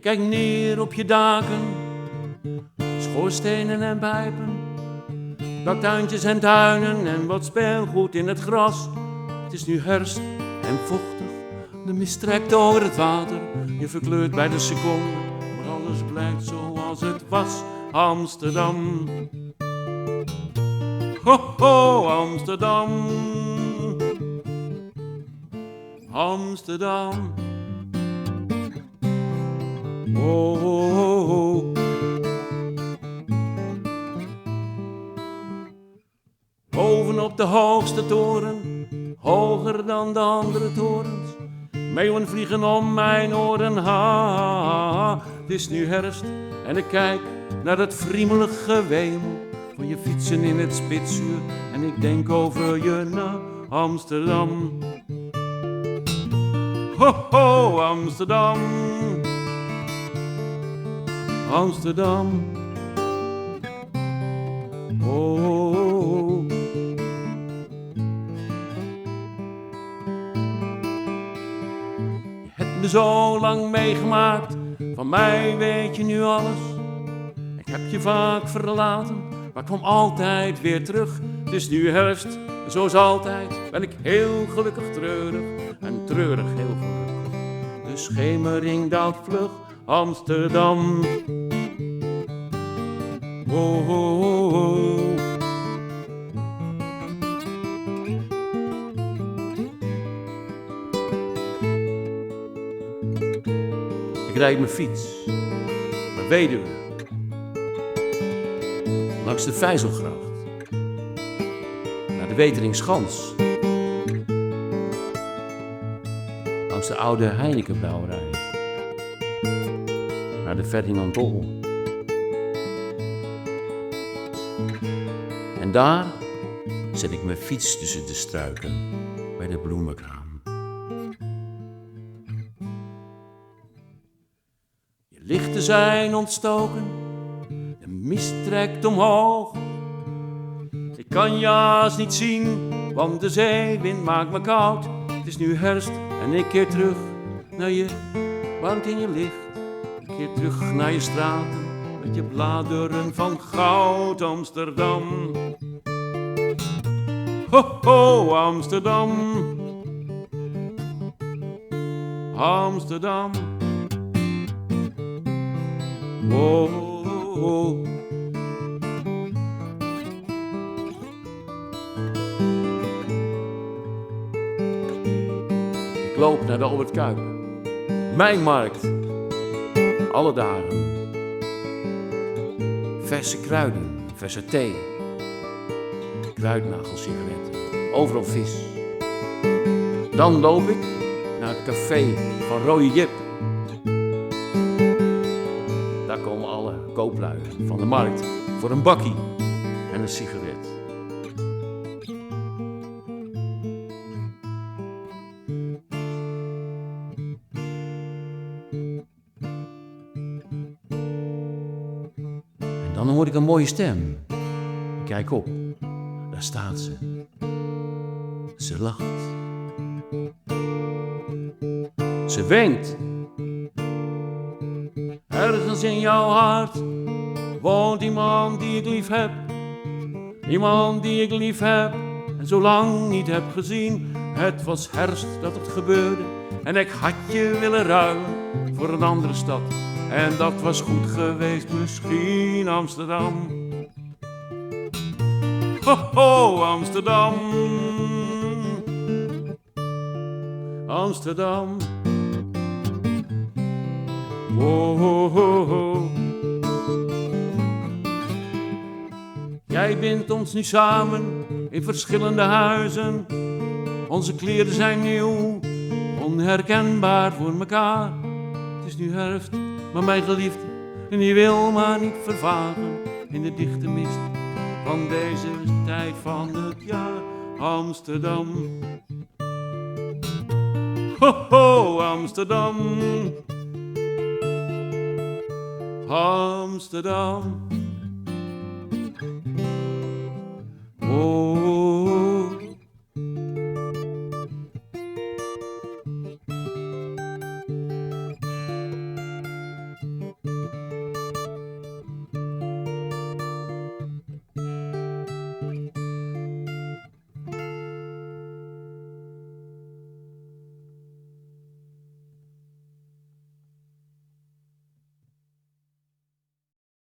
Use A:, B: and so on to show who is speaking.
A: kijk neer op je daken, schoorstenen en pijpen, daktuintjes en tuinen en wat speelgoed in het gras. Het is nu herfst en vochtig, de mist trekt over het water. Je verkleurt bij de seconde, maar alles blijft zoals het was. Amsterdam, ho ho Amsterdam, Amsterdam, oh, oh, oh. Bovenop de hoogste toren, hoger dan de andere torens, meeuwen vliegen om mijn oren, ha. Het is nu herfst en ik kijk naar het friemelige wemel van je fietsen in het spitsuur en ik denk over je na, Amsterdam. Ho ho Amsterdam, Amsterdam, oh, oh, oh. Je hebt me zo lang meegemaakt, van mij weet je nu alles. Ik heb je vaak verlaten, maar kwam altijd weer terug. Het is nu herfst, zoals altijd ben ik heel gelukkig treurig en treurig heel gelukkig. De schemering daalt vlug, Amsterdam. Oh, oh, oh, oh. Ik rijd mijn fiets, mijn weduwe, langs de Vijzelgracht, naar de Weteringschans, langs de oude Heinekenbrouwerij, naar de Ferdinand Bol. En daar zet ik mijn fiets tussen de struiken bij de bloemenkraam. Je lichten zijn ontstoken, de mist trekt omhoog. Ik kan je haast niet zien, want de zeewind maakt me koud. Het is nu herfst en ik keer terug naar je bank in je licht. Ik keer terug naar je straten met je bladeren van goud, Amsterdam. Ho ho Amsterdam, Amsterdam, oh, oh, oh. Ik loop naar de Albert Kuip, mijn markt, alle dagen. Verse kruiden, verse thee, kruidnagelsigaretten, overal vis. Dan loop ik naar het café van Rode Jip. Daar komen alle kooplui van de markt voor een bakkie en een sigaret. En dan hoor ik een mooie stem. Ik kijk op, daar staat ze. Ze lacht. Ze wenkt. Ergens in jouw hart woont iemand die ik lief heb. Iemand die ik lief heb en zo lang niet heb gezien. Het was herfst dat het gebeurde en ik had je willen ruilen voor een andere stad. En dat was goed geweest, misschien Amsterdam. Ho ho Amsterdam, Amsterdam, oh, oh, oh, oh. Jij bindt ons nu samen in verschillende huizen. Onze kleren zijn nieuw, onherkenbaar voor mekaar. Het is nu herfst, maar mijn geliefde, en die wil maar niet vervagen in de dichte mist van deze tijd van het jaar. Amsterdam, ho ho Amsterdam, Amsterdam.